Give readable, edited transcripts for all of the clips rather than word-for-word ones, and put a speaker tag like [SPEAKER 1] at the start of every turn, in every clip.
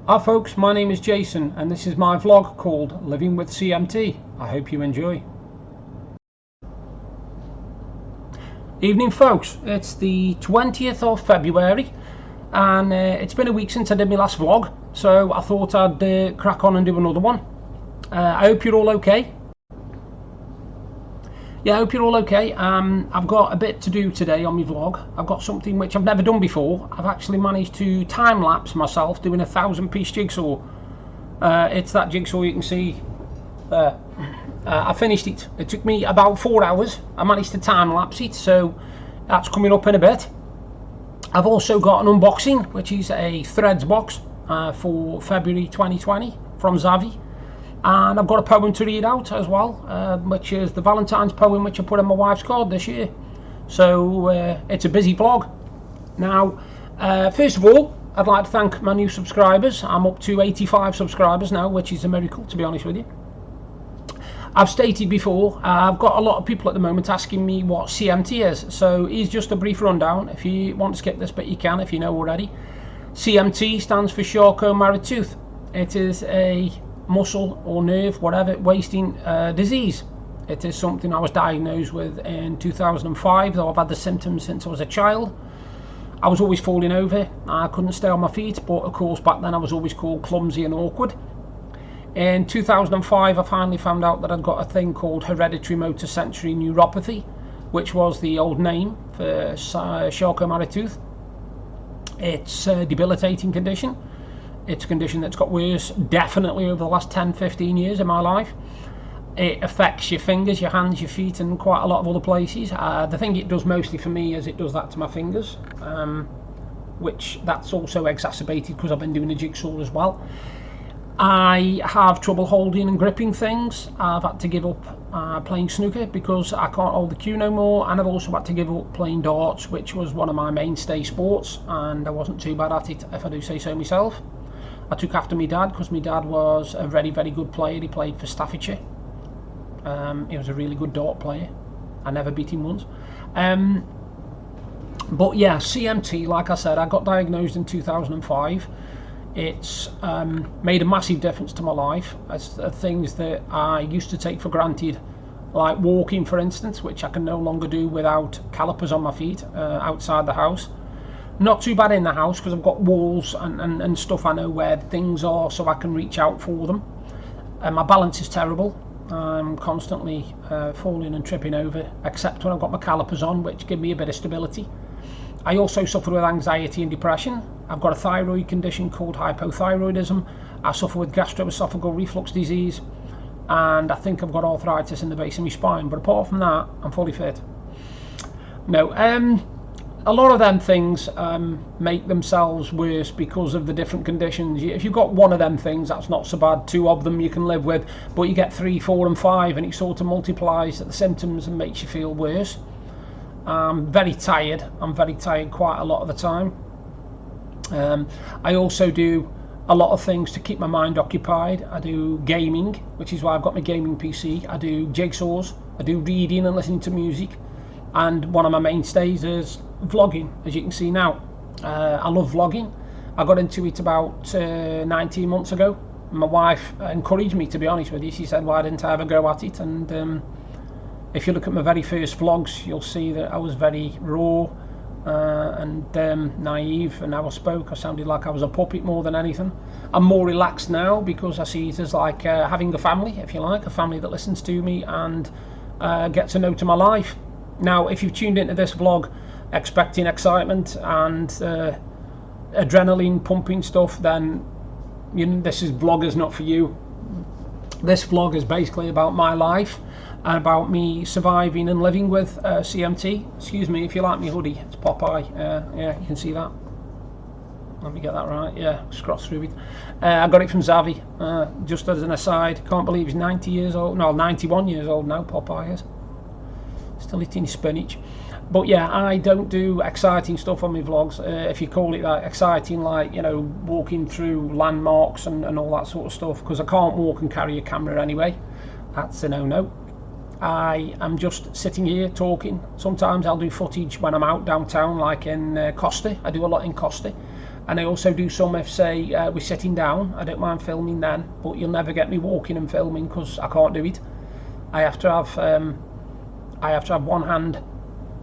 [SPEAKER 1] Hi folks, my name is Jason and this is my vlog called Living with CMT. I hope you enjoy. Evening folks, it's the 20th of February and it's been a week since I did my last vlog, so I thought I'd crack on and do another one. I hope you're all okay. Yeah, I hope you're all okay. I've got a bit to do today on my vlog. I've got something which I've never done before. I've actually managed to time lapse myself doing a 1,000-piece jigsaw. It's that jigsaw you can see there. I finished it. It took me about 4 hours. I managed to time lapse it, so that's coming up in a bit. I've also got an unboxing, which is a threads box for February 2020 from Zavi. And I've got a poem to read out as well, which is the Valentine's poem which I put on my wife's card this year. So it's a busy vlog. Now, first of all, I'd like to thank my new subscribers. I'm up to 85 subscribers now, which is a miracle, to be honest with you. I've stated before, I've got a lot of people at the moment asking me what CMT is. So here's just a brief rundown. If you want to skip this bit, you can, if you know already. CMT stands for Charcot-Marie Tooth. It is a muscle or nerve, whatever, wasting disease. It is something I was diagnosed with in 2005, though I've had the symptoms since I was a child. I was always falling over, I couldn't stay on my feet, but of course back then I was always called clumsy and awkward. In 2005 I finally found out that I'd got a thing called hereditary motor sensory neuropathy, which was the old name for Charcot-Marie Tooth. It's a debilitating condition. It's a condition that's got worse definitely over the last 10-15 years of my life. It affects your fingers, your hands, your feet, and quite a lot of other places. The thing it does mostly for me is it does that to my fingers, which that's also exacerbated because I've been doing a jigsaw as well. I have trouble holding and gripping things. I've had to give up playing snooker because I can't hold the cue no more, and I've also had to give up playing darts, which was one of my mainstay sports, and I wasn't too bad at it, if I do say so myself. I took after my dad because my dad was a very, very good player. He played for Staffordshire. He was a really good dart player. I never beat him once. But yeah, CMT, like I said, I got diagnosed in 2005. It's made a massive difference to my life. As things that I used to take for granted, like walking, for instance, which I can no longer do without calipers on my feet outside the house. Not too bad in the house because I've got walls and stuff I know where things are, so I can reach out for them. My balance is terrible. I'm constantly falling and tripping over, except when I've got my calipers on, which give me a bit of stability. I also suffer with anxiety and depression. I've got a thyroid condition called hypothyroidism. I suffer with gastroesophageal reflux disease, and I think I've got arthritis in the base of my spine. But apart from that, I'm fully fit. No, a lot of them things make themselves worse because of the different conditions. If you've got one of them things, that's not so bad. 2 of them you can live with, but you get 3, 4 and 5 and it sort of multiplies the symptoms and makes you feel worse. I'm very tired. I'm very tired quite a lot of the time. I also do a lot of things to keep my mind occupied. I do gaming, which is why I've got my gaming PC. I do jigsaws. I do reading and listening to music. And one of my mainstays is vlogging, as you can see now. I love vlogging. I got into it about 19 months ago. My wife encouraged me, to be honest with you. She said, why didn't I ever go at it? And if you look at my very first vlogs, you'll see that I was very raw and naive, and how I spoke, I sounded like I was a puppet more than anything. I'm more relaxed now because I see it as like having a family, if you like, a family that listens to me and gets a note of my life. Now, if you've tuned into this vlog expecting excitement and adrenaline pumping stuff, then this is vlog is not for you. This vlog is basically about my life and about me surviving and living with CMT. Excuse me if you like me hoodie, it's Popeye. Yeah, you can see that. Let me get that right. Yeah, scratch through it. I got it from Zavi. Just as an aside, can't believe he's 90 years old. No, 91 years old now, Popeye is. Still eating spinach. But yeah, I don't do exciting stuff on my vlogs, if you call it that, exciting, like, you know, walking through landmarks and all that sort of stuff, because I can't walk and carry a camera anyway. That's a no-no. I am just sitting here talking. Sometimes I'll do footage when I'm out downtown, like in Costa. I do a lot in Costa. And I also do some if, say, we're sitting down. I don't mind filming then, but you'll never get me walking and filming because I can't do it. I have to have one hand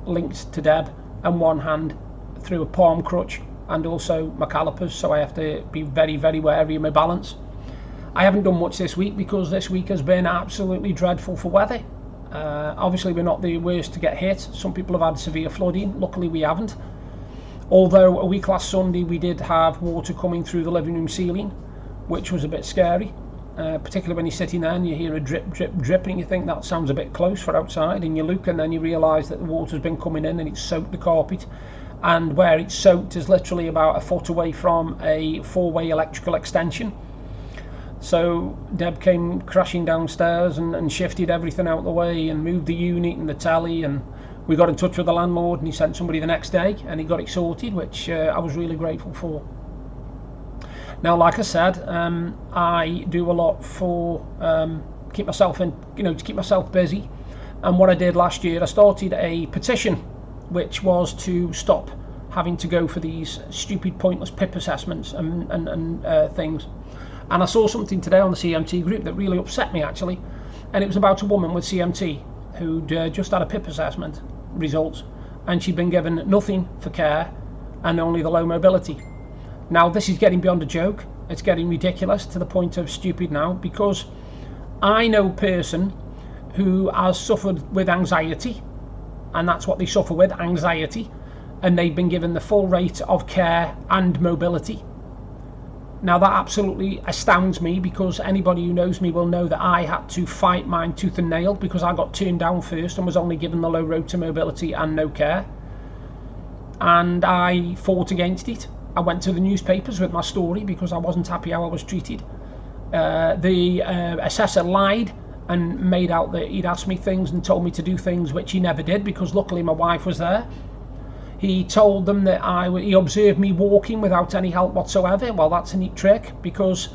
[SPEAKER 1] linked to Deb and one hand through a palm crutch and also my calipers, so I have to be very, very wary of my balance. I haven't done much this week because this week has been absolutely dreadful for weather. Obviously we're not the worst to get hit. Some people have had severe flooding. Luckily we haven't. Although a week last Sunday we did have water coming through the living room ceiling, which was a bit scary, particularly when you're sitting there and you hear a drip, drip, drip, and you think that sounds a bit close for outside, and you look and then you realise that the water's been coming in and it's soaked the carpet, and where it's soaked is literally about a foot away from a 4-way electrical extension. So Deb came crashing downstairs and shifted everything out the way and moved the unit and the telly, and we got in touch with the landlord and he sent somebody the next day and he got it sorted, which I was really grateful for. Now, like I said, I do a lot for keep myself to keep myself busy. And what I did last year, I started a petition, which was to stop having to go for these stupid, pointless PIP assessments and things. And I saw something today on the CMT group that really upset me, actually, and it was about a woman with CMT who'd just had a PIP assessment results, and she'd been given nothing for care and only the low mobility. Now this is getting beyond a joke. It's getting ridiculous to the point of stupid now, because I know a person who has suffered with anxiety, and that's what they suffer with, anxiety, and they've been given the full rate of care and mobility. Now that absolutely astounds me, because anybody who knows me will know that I had to fight mine tooth and nail, because I got turned down first and was only given the low road to mobility and no care, and I fought against it. I went to the newspapers with my story because I wasn't happy how I was treated. The assessor lied and made out that he'd asked me things and told me to do things which he never did, because luckily my wife was there. He told them that he observed me walking without any help whatsoever. Well, that's a neat trick, because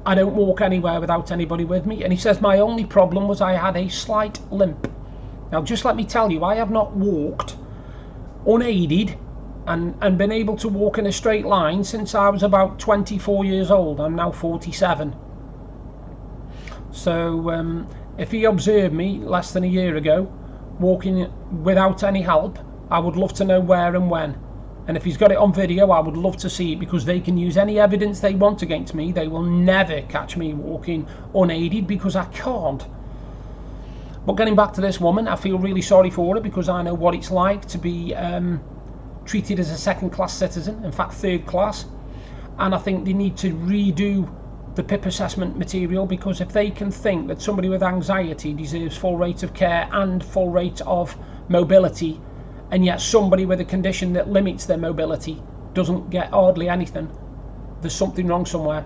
[SPEAKER 1] I don't walk anywhere without anybody with me. And he says my only problem was I had a slight limp. Now just let me tell you, I have not walked unaided and been able to walk in a straight line since I was about 24 years old. I'm now 47. So if he observed me less than a year ago walking without any help, I would love to know where and when. And if he's got it on video, I would love to see it, because they can use any evidence they want against me. They will never catch me walking unaided, because I can't. But getting back to this woman, I feel really sorry for her, because I know what it's like to be treated as a second-class citizen, in fact third class. And I think they need to redo the PIP assessment material, because if they can think that somebody with anxiety deserves full rate of care and full rate of mobility, and yet somebody with a condition that limits their mobility doesn't get hardly anything, there's something wrong somewhere.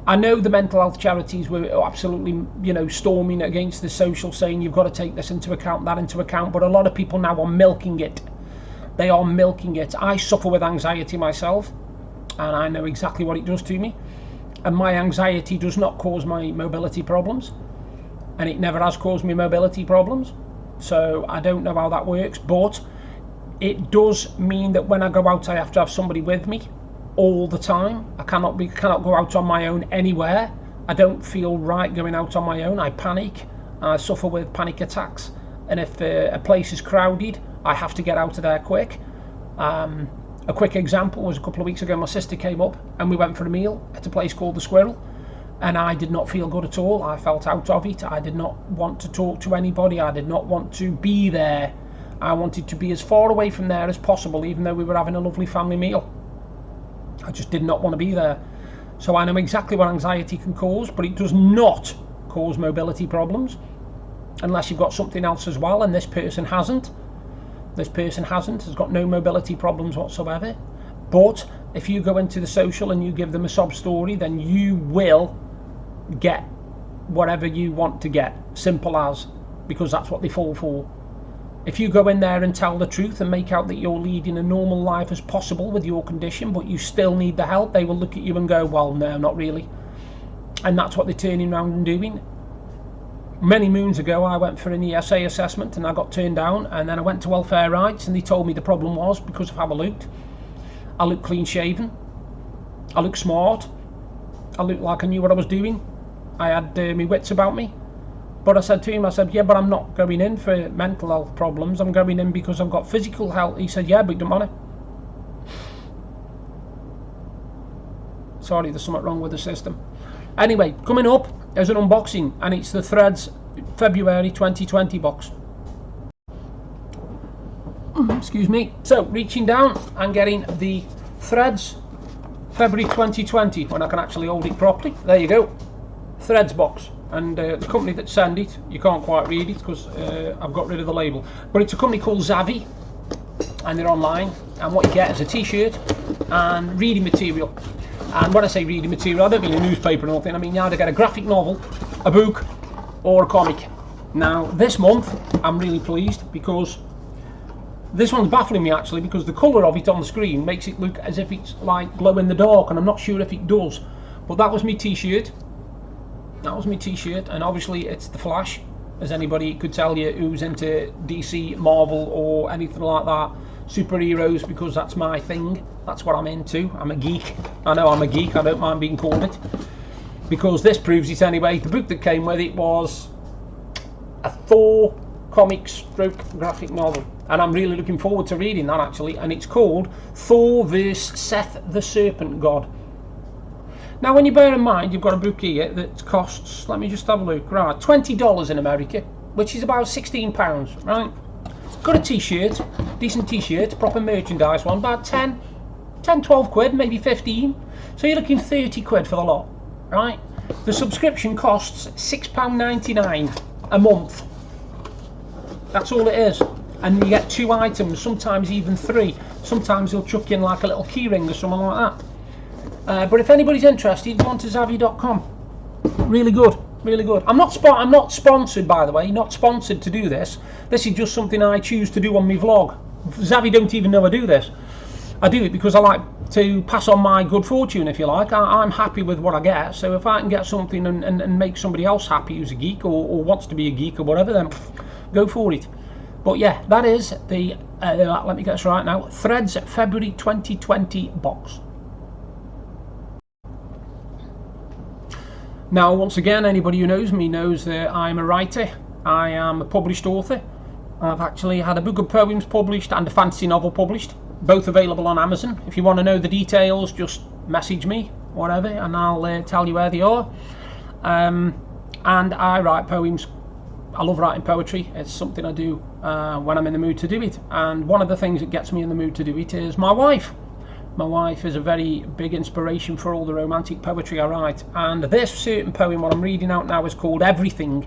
[SPEAKER 1] I know the mental health charities were absolutely, storming against the social, saying you've got to take this into account, that into account, but a lot of people now are milking it. They are milking it. I suffer with anxiety myself, and I know exactly what it does to me, and my anxiety does not cause my mobility problems, and it never has caused me mobility problems, so I don't know how that works. But it does mean that when I go out, I have to have somebody with me all the time. I cannot go out on my own anywhere. I don't feel right going out on my own. I panic. I suffer with panic attacks, and if a place is crowded, I have to get out of there quick. A quick example was a couple of weeks ago. My sister came up and we went for a meal at a place called The Squirrel, and I did not feel good at all. I felt out of it. I did not want to talk to anybody. I did not want to be there. I wanted to be as far away from there as possible, even though we were having a lovely family meal. I just did not want to be there. So I know exactly what anxiety can cause, but it does not cause mobility problems unless you've got something else as well, and this person hasn't. This person has got no mobility problems whatsoever. But if you go into the social and you give them a sob story, then you will get whatever you want to get. Simple as, because that's what they fall for. If you go in there and tell the truth and make out that you're leading a normal life as possible with your condition, but you still need the help, they will look at you and go, well, no, not really. And that's what they're turning around and doing. Many moons ago, I went for an ESA assessment and I got turned down, and then I went to welfare rights and they told me the problem was because of how I looked. I looked clean shaven. I looked smart. I looked like I knew what I was doing. I had my wits about me. But I said to him, I said, yeah, but I'm not going in for mental health problems. I'm going in because I've got physical health. He said, yeah, but it don't matter. Sorry, there's something wrong with the system. Anyway, coming up is an unboxing, and it's the Threads February 2020 box. Excuse me. So, reaching down and getting the Threads February 2020, when I can actually hold it properly. There you go. Threads box. And the company that sent it, you can't quite read it because I've got rid of the label. But it's a company called Zavvi, and they're online. And what you get is a t-shirt and reading material. And when I say reading material, I don't mean a newspaper or nothing. I mean you either get a graphic novel, a book, or a comic. Now this month I'm really pleased because this one's baffling me actually, because the colour of it on the screen makes it look as if it's like glow in the dark, and I'm not sure if it does. But that was my t-shirt. That was my t-shirt, and obviously it's the Flash, as anybody could tell you who's into DC, Marvel, or anything like that. Superheroes, because that's my thing. That's what I'm into. I'm a geek. I know I'm a geek. I don't mind being called it, because this proves it anyway. The book that came with it was a Thor comic stroke graphic novel, and I'm really looking forward to reading that actually. And it's called Thor vs Seth the Serpent God. Now, when you bear in mind you've got a book here that costs, let me just have a look, right, $20 in America, which is about £16, right? Got a t-shirt, decent t-shirt, proper merchandise one, about 10, 12 quid, maybe 15. So you're looking 30 quid for the lot, right? The subscription costs £6.99 a month. That's all it is. And you get 2 items, sometimes even 3. Sometimes they'll chuck in like a little key ring or something like that. But if anybody's interested, go on to zavvi.com. Really good, really good. I'm not sponsored, by the way. Not sponsored to do this. This is just something I choose to do on my vlog. Zavvi don't even know I do this. I do it because I like to pass on my good fortune, if you like. I'm happy with what I get, so if I can get something and make somebody else happy who's a geek or wants to be a geek or whatever, then go for it. But yeah, that is the let me get this right now, Threads February 2020 box. Now, once again, anybody who knows me knows that I'm a writer. I am a published author. I've actually had a book of poems published and a fantasy novel published, both available on Amazon. If you want to know the details, just message me, whatever, and I'll tell you where they are. And I write poems. I love writing poetry. It's something I do when I'm in the mood to do it. And one of the things that gets me in the mood to do it is my wife. My wife is a very big inspiration for all the romantic poetry I write, and this certain poem, what I'm reading out now, is called Everything,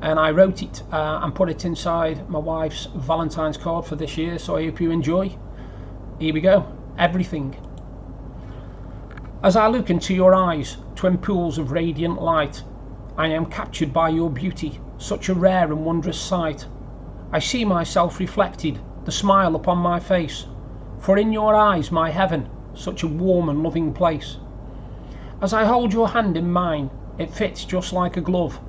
[SPEAKER 1] and I wrote it and put it inside my wife's Valentine's card for this year, so I hope you enjoy. Here we go. Everything. As I look into your eyes, twin pools of radiant light, I am captured by your beauty, such a rare and wondrous sight. I see myself reflected, the smile upon my face, for in your eyes my heaven, such a warm and loving place. As I hold your hand in mine, it fits just like a glove.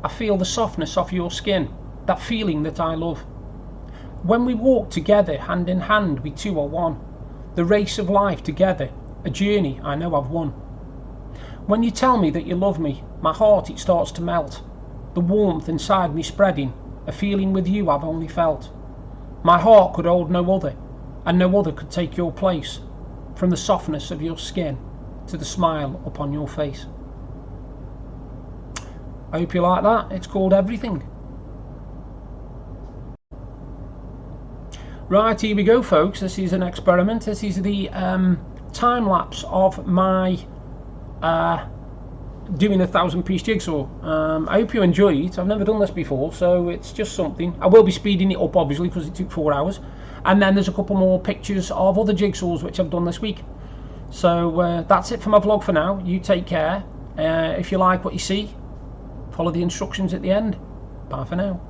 [SPEAKER 1] I feel the softness of your skin, that feeling that I love. When we walk together hand in hand, we two are one. The race of life together, a journey I know I've won. When you tell me that you love me, my heart it starts to melt. The warmth inside me spreading, a feeling with you I've only felt. My heart could hold no other, and no other could take your place, from the softness of your skin to the smile upon your face. I hope you like that. It's called Everything. Right, here we go, folks. This is an experiment. This is the time lapse of my doing a 1,000-piece jigsaw. I hope you enjoy it. I've never done this before, so it's just something. I will be speeding it up, obviously, because it took 4 hours. And then there's a couple more pictures of other jigsaws which I've done this week. So that's it for my vlog for now. You take care. If you like what you see, follow the instructions at the end. Bye for now.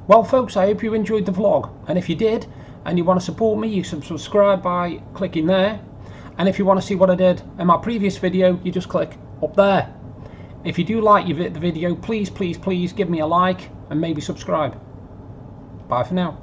[SPEAKER 1] Well folks, I hope you enjoyed the vlog, and if you did and you want to support me, you can subscribe by clicking there, and if you want to see what I did in my previous video, you just click up there. If you do like the video, please give me a like and maybe subscribe. Bye for now.